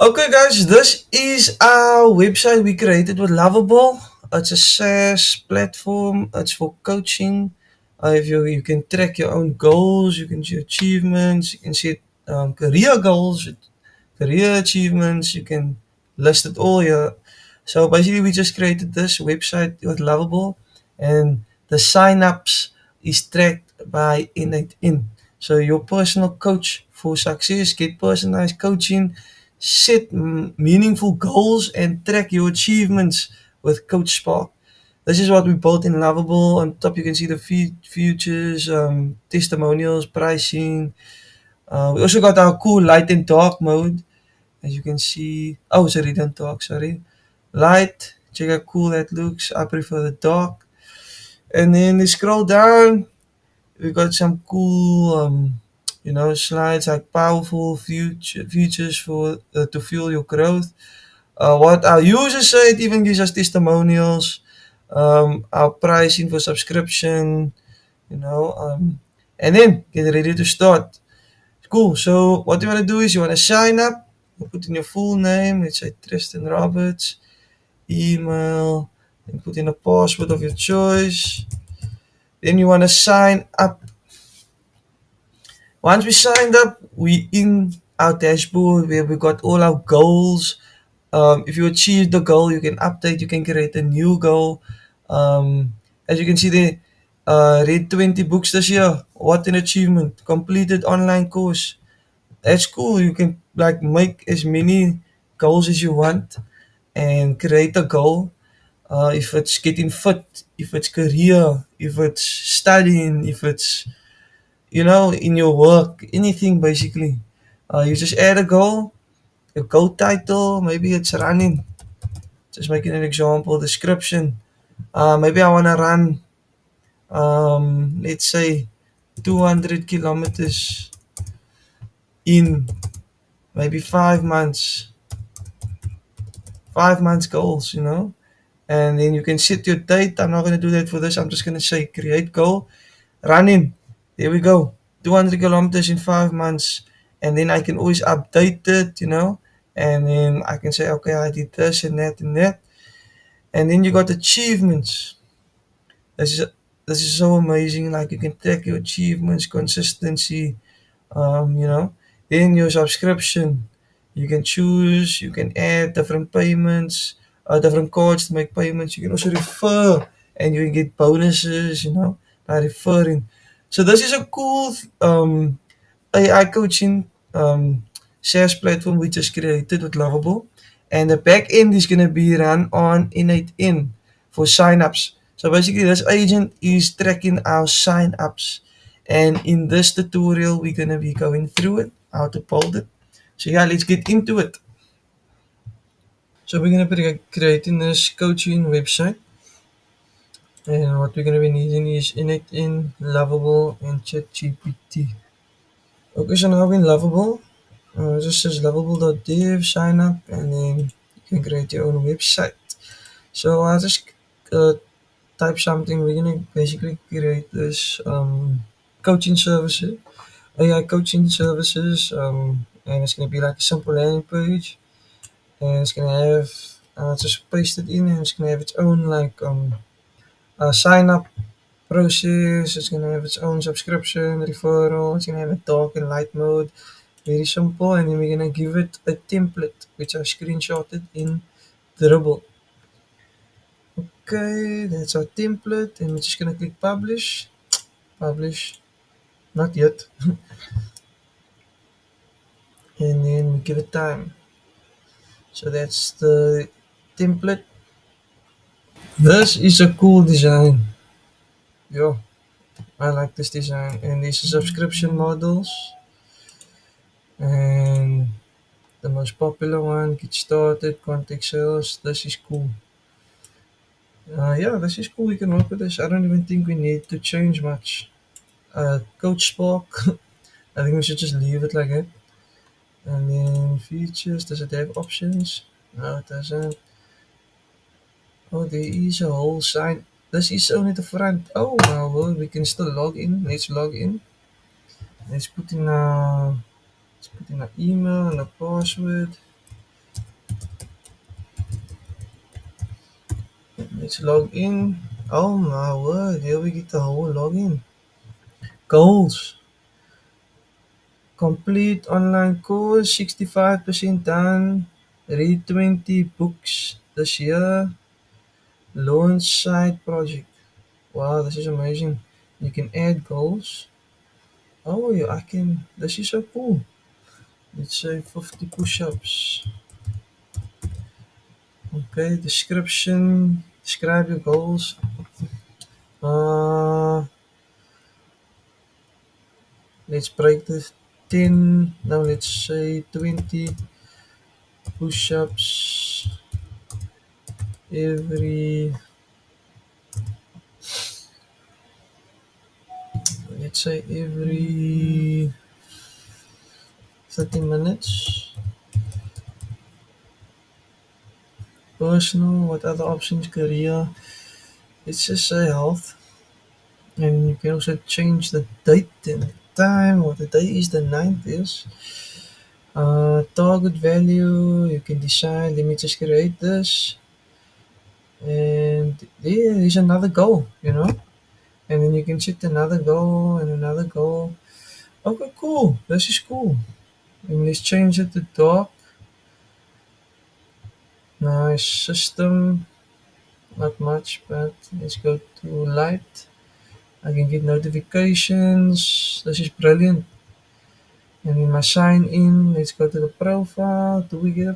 Okay, guys, this is our website we created with Lovable. It's a SaaS platform. It's for coaching. If you can track your own goals, you can see achievements, you can see career goals, career achievements. You can list it all here. So basically, we just created this website with Lovable, and the sign-ups is tracked by Innate In. So your personal coach for success, get personalized coaching, set meaningful goals, and track your achievements with Coach Spark. This is what we built in Lovable. On top, you can see the features, testimonials, pricing. We also got our cool light and dark mode, as you can see. Oh, sorry, don't talk, sorry. Light, check how cool that looks. I prefer the dark. And then we scroll down, we got some cool, slides like powerful features for to fuel your growth. What our users say, it even gives us testimonials, our pricing for subscription, you know, and then get ready to start. Cool. So what you want to do is you want to sign up. You put in your full name. Let's say Tristan Roberts. Email. And put in a password of your choice. Then you want to sign up. Once we signed up, we in our dashboard where we got all our goals. If you achieve the goal, you can update. You can create a new goal. As you can see there, read 20 books this year. What an achievement! Completed online course. That's cool. You can like make as many goals as you want and create a goal. If it's getting fit, if it's career, if it's studying, if it's in your work, anything basically. You just add a goal, a goal title, maybe it's running. Just making an example, description. Maybe I want to run, let's say, 200 kilometers in maybe 5 months. 5 months goals. And then you can set your date. I'm not going to do that for this. I'm just going to say create goal, running. There we go. 200 kilometers in 5 months. And then I can always update it. And then I can say, okay, I did this and that and that. And then you got achievements. This is this is so amazing. Like you can track your achievements, consistency. Um, you know. Then your subscription. You can choose. You can add different payments, different cards to make payments. You can also refer, and you can get bonuses. By referring. So this is a cool AI coaching SaaS platform we just created with Lovable, and the back end is going to be run on Innate In for signups. So basically, this agent is tracking our signups, and in this tutorial, we're going to be going through it, how to build it. So yeah, let's get into it. So we're going to be creating this coaching website, and what we're going to be needing is Innate In, Lovable, and ChatGPT. Okay, so now in Lovable, just says lovable.dev, sign up, and then you can create your own website. So I'll just uh, type something. We're gonna basically create this coaching services, AI coaching services, and it's gonna be like a simple landing page, and it's gonna have just paste it in, and it's gonna have its own like sign up process. It's gonna have its own subscription, referral. It's gonna have a dark and light mode. Very simple, and then we're gonna give it a template which I screenshotted in Dribble. Okay, that's our template, and we're just gonna click publish. Publish, not yet. And then we give it time. So that's the template. This is a cool design. Yeah, I like this design, and these are subscription models, and the most popular one, get started, contact sales. This is cool. Yeah, this is cool. We can work with this. I don't even think we need to change much. Coach Spark, I think we should just leave it like that. And then features, does it have options? No, it doesn't. Oh, there is a whole sign. This is only the front. Oh, well, we can still log in. Let's log in. Let's put in a email and a password. Let's log in. Oh my word, here we get the whole login. Goals. Complete online course, 65% done. Read 20 books this year. Launch side project. Wow, this is amazing. You can add goals. Oh, yeah, I can. This is so cool. Let's say 50 push-ups. Okay, description. Describe your goals. Uh, let's break this 10. Now let's say 20 push-ups every. Let's say every 30 minutes. Personal. What other options? Career. Let's just say health. And you can also change the date and time. What the day is, the 9th is. Target value, you can decide, let me just create this. And there is another goal, And then you can set another goal and another goal. Okay, cool. This is cool. And let's change it to dark. Nice system. Not much, but let's go to light. I can get notifications. This is brilliant. And in my sign in, let's go to the profile. Do we get a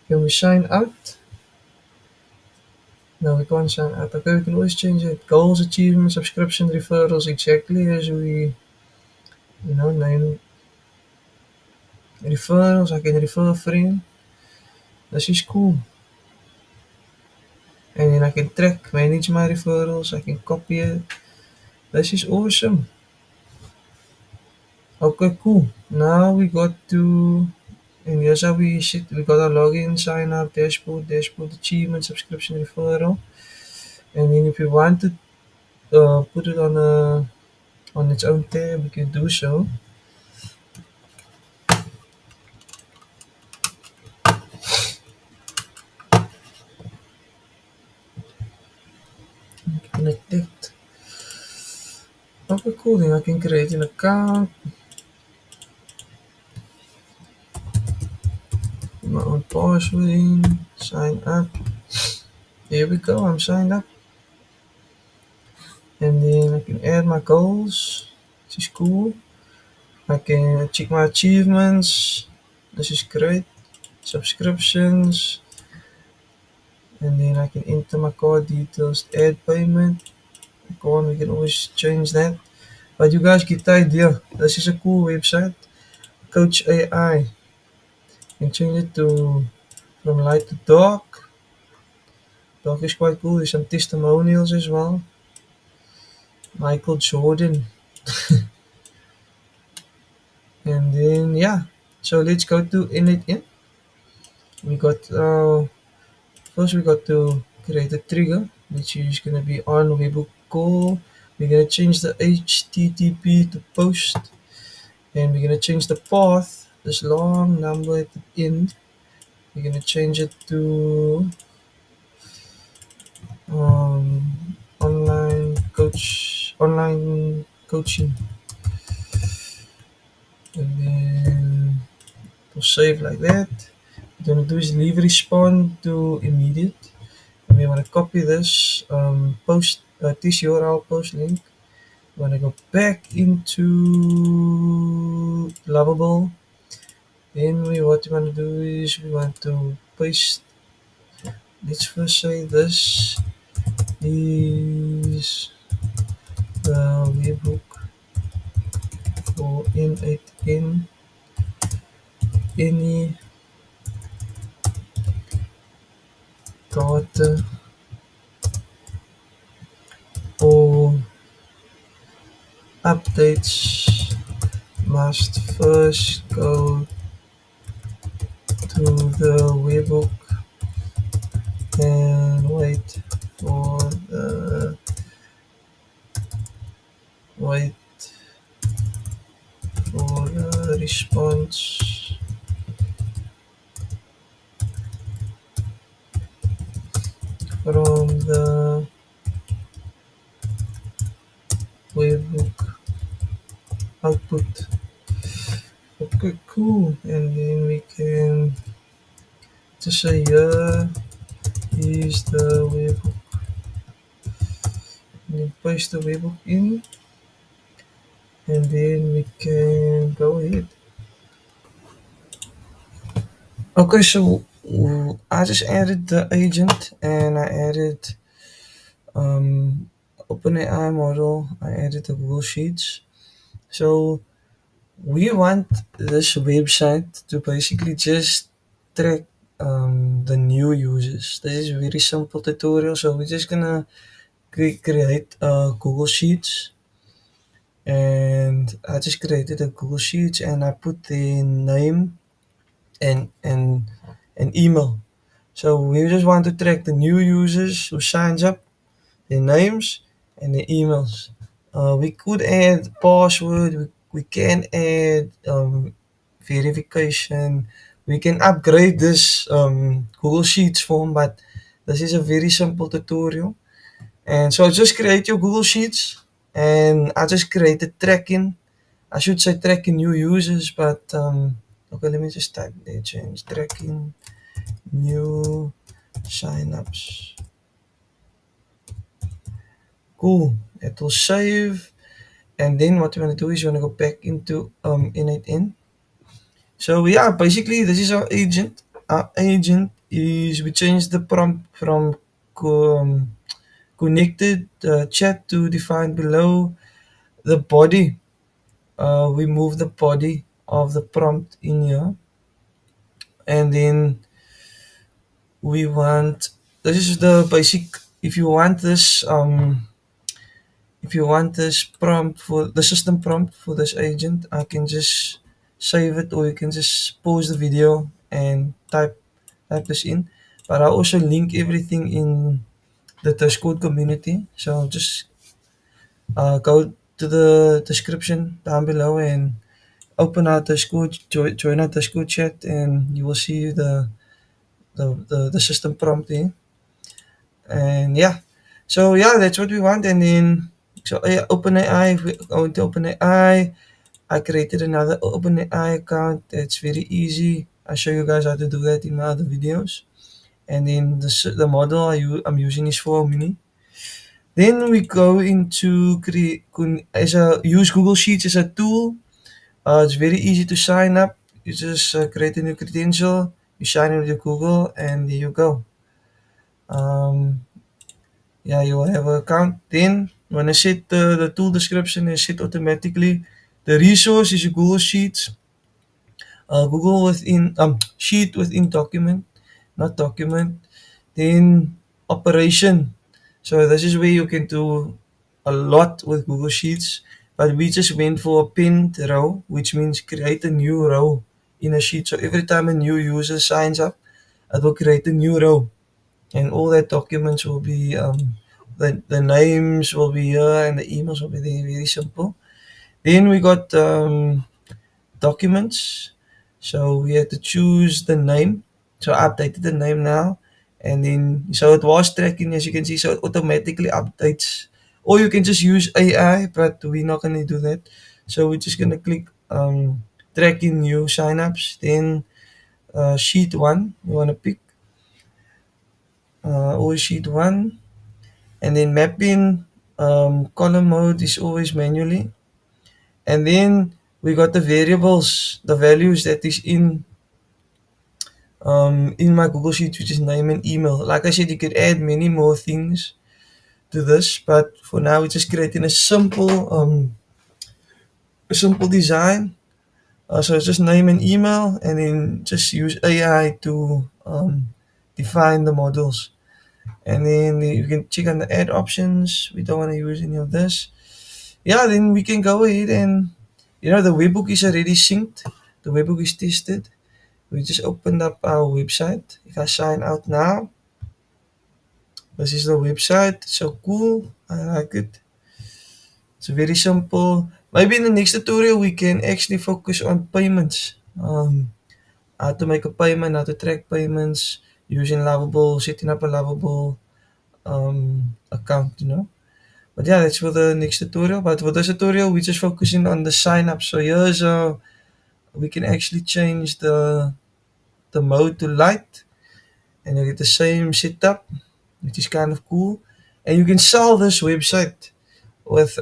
Can we sign out? No, we can't sign out. Okay, we can always change it. Goals, achievements, subscription, referrals, exactly as we, name referrals. I can refer a friend. This is cool. And then I can track, manage my referrals. I can copy it. This is awesome. Okay, cool. Now we got to, and here's how we got our login, sign up, dashboard, achievement, subscription, referral. And then if we want to put it on its own tab, we can do so. Connect. Okay, cool. Then I can create an account. Put my own password in. Sign up. Here we go. I'm signed up. And then I can add my goals. This is cool. I can check my achievements. This is great. Subscriptions. And then I can enter my card details. Add payment. Go on, we can always change that. But you guys get the idea. This is a cool website. Coach AI. You can change it to from light to dark. Dark is quite cool. There's some testimonials as well. Michael Jordan. And then yeah. So let's go to init in. We got first we got to create a trigger, which is gonna be on webhook call. We're gonna change the HTTP to post, and we're gonna change the path, this long number at the end. We're gonna change it to online coaching, and then we'll save like that. What we're gonna do is leave respond to immediate. And we want to copy this post this URL post link. We want to go back into Lovable. Then what we want to do is we want to paste. Let's first say this is the webhook for N8N any data or updates must first go to the webhook and wait for the response from the webhook output. Okay, cool. And then we can just say here is the webhook. And then paste the webhook in, and then we can go ahead. Okay, so I just added the agent and I added OpenAI model. I added the Google Sheets. So we want this website to basically just track the new users. This is a very simple tutorial. So we're just gonna create Google Sheets, and I just created a Google Sheets and I put the name and email. So we just want to track the new users who signs up, their names and their emails. We could add password. We can add verification. We can upgrade this Google Sheets form, but this is a very simple tutorial. And so just create your Google Sheets, and I just created tracking. I should say tracking new users, but okay, let me just type there, change tracking new signups. Cool. It will save, and then what you want to do is you want to go back into N8N. So yeah, basically this is our agent. Our agent is we changed the prompt from connected chat to defined below. The body, we move the body of the prompt in here, and then we want, this is the basic. If you want this prompt for the system prompt for this agent, I can just save it, or you can just pause the video and type this in. But I also link everything in the Discord community, so just go to the description down below and open our Discord, join our Discord chat, and you will see the system prompt here. And yeah, so yeah, that's what we want. And then so yeah, OpenAI, if we go into OpenAI, I created another OpenAI account. It's very easy. I show you guys how to do that in my other videos. And then the model I'm using is 4Mini. Then we go into use Google Sheets as a tool. It's very easy to sign up. You just create a new credential, you sign in with your Google, and there you go. Yeah, you will have an account. Then when I set the tool description is set automatically. The resource is your Google Sheets. Google within sheet within document, not document. Then operation. So this is where you can do a lot with Google Sheets. But we just went for a pinned row, which means create a new row in a sheet. So every time a new user signs up, it will create a new row, and all that documents will be the names will be here and the emails will be there. Very simple. Then we got documents. So we had to choose the name. So I updated the name now, and then so it was tracking, as you can see, so it automatically updates. Or you can just use AI, but we're not gonna do that. So we're just gonna click tracking new signups. Then sheet one, we wanna pick always sheet one, and then mapping column mode is always manually. And then we got the variables, the values that is in my Google Sheet, which is name and email. Like I said, you could add many more things to this, but for now we're just creating a simple design. So it's just name and email, and then just use AI to define the models. And then you can check on the add options. We don't want to use any of this. Yeah, then we can go ahead and, the webhook is already synced. The webhook is tested. We just opened up our website. If I sign out now, this is the website. It's so cool. I like it. It's very simple. Maybe in the next tutorial we can actually focus on payments. How to make a payment, how to track payments using Lovable, setting up a Lovable account, But yeah, that's for the next tutorial. But for this tutorial, we're just focusing on the sign up. So here's we can actually change the mode to light, and you get the same setup, which is kind of cool. And you can sell this website with,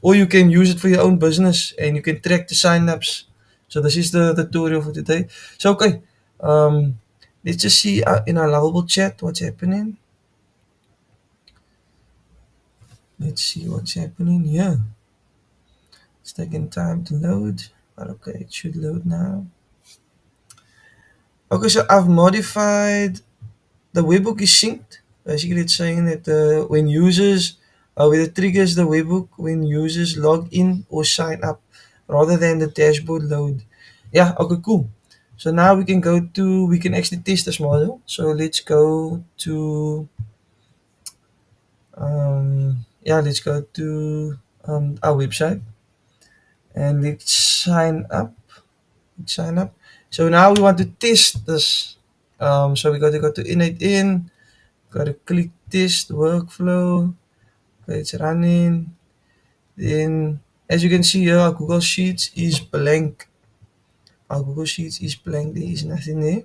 or you can use it for your own business, and you can track the sign-ups. So this is the tutorial for today. So okay, let's just see in our Lovable chat what's happening. Let's see what's happening here. It's taking time to load, but okay, it should load now. Okay, so I've modified the webhook is synced. Basically, it's saying that when users, when it triggers the webhook when users log in or sign up, rather than the dashboard load. Yeah, okay, cool. So now we can we can actually test this model. So let's go to, yeah, let's go to our website and let's sign up. Sign up. So now we want to test this. So we got to go to Innate-In. Gotta click test workflow. Okay, it's running. Then, as you can see here, our Google Sheets is blank. Our Google Sheets is blank. There is nothing there.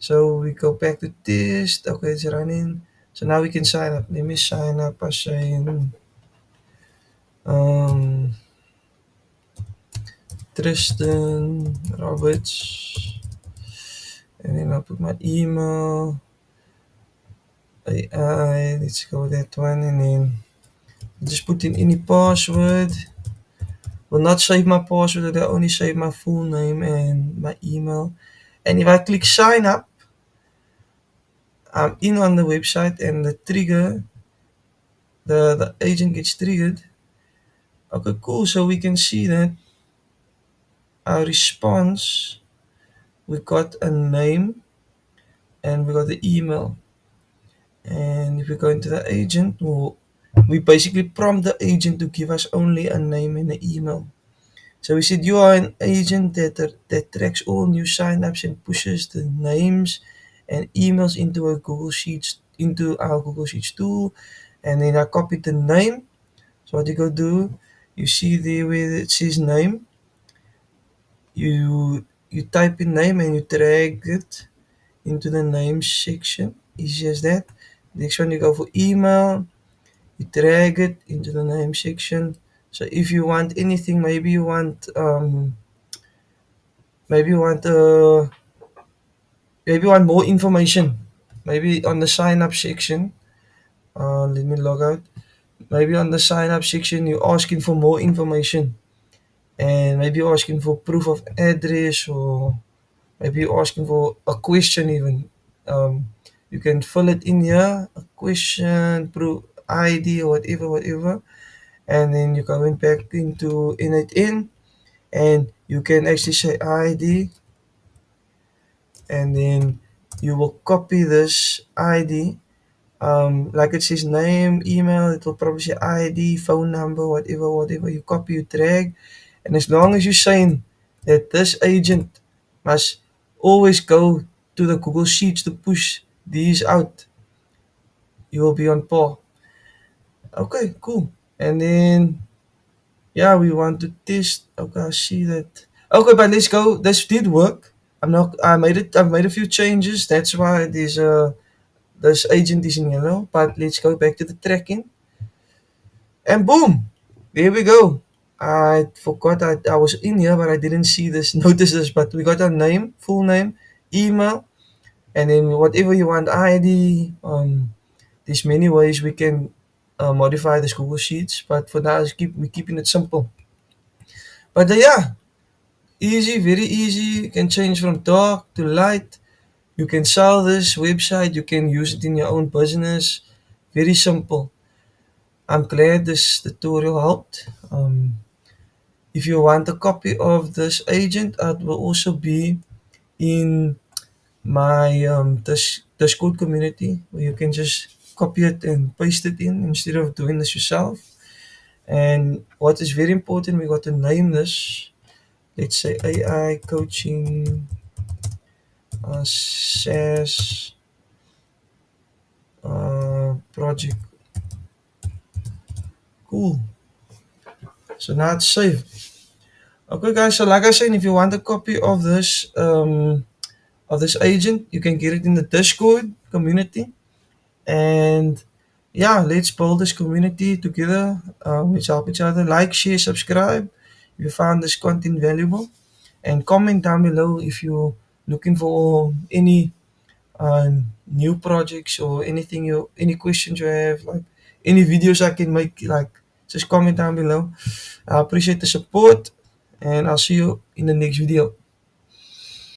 So we go back to test. Okay, it's running. So now we can sign up. Let me sign up by saying Tristan Roberts. And then I'll put my email. AI, let's go with that one, and then just put in any password. Will not save my password, I'll only save my full name and my email. And if I click sign up, I'm in on the website, and the trigger, the agent gets triggered. Okay, cool. So we can see that our response, we got a name and we got the email. And if we go into the agent, we basically prompt the agent to give us only a name and an email. So we said you are an agent that tracks all new signups and pushes the names and emails into our Google Sheets tool. And then I copied the name. So what you go do, you see there where it says name, you type in name and you drag it into the name section. Easy as that. Next one, you go for email, you drag it into the name section. So if you want anything, maybe you want maybe you want uh maybe you want more information, maybe on the sign up section. Let me log out. Maybe on the sign up section you're asking for more information, and maybe you're asking for proof of address, or maybe you're asking for a question even. You can fill it in here, a question, proof, ID, or whatever, and then you're going back into Innate-In, and you can actually say ID, and then you will copy this ID. Like it says name, email, it will probably say ID, phone number, whatever you copy, you drag. And as long as you're saying that this agent must always go to the Google Sheets to push these out, you will be on par. Okay, cool. And then, yeah, we want to test. Okay, I see that. Okay, but let's go. This did work. I've made a few changes. That's why this agent is in yellow. But let's go back to the tracking. And boom, there we go. I forgot I was in here, but I didn't see this, notice this. But we got our name, full name, email, and then whatever you want, ID. There's many ways we can modify this Google Sheets, but for now, we're keeping it simple. But yeah, easy, very easy. You can change from dark to light. You can sell this website. You can use it in your own business. Very simple. I'm glad this tutorial helped. If you want a copy of this agent, it will also be in my Discord community, where you can just copy it and paste it in instead of doing this yourself. And what is very important, we got to name this. Let's say AI coaching SaaS project. Cool. So now it's saved. Okay, guys. So like I said, if you want a copy of this agent, you can get it in the Discord community. And yeah, let's build this community together. Let's help each other. Like, share, subscribe if you found this content valuable, and comment down below if you're looking for any new projects or any questions you have, like any videos I can make. Like, just comment down below. I appreciate the support, and I'll see you in the next video.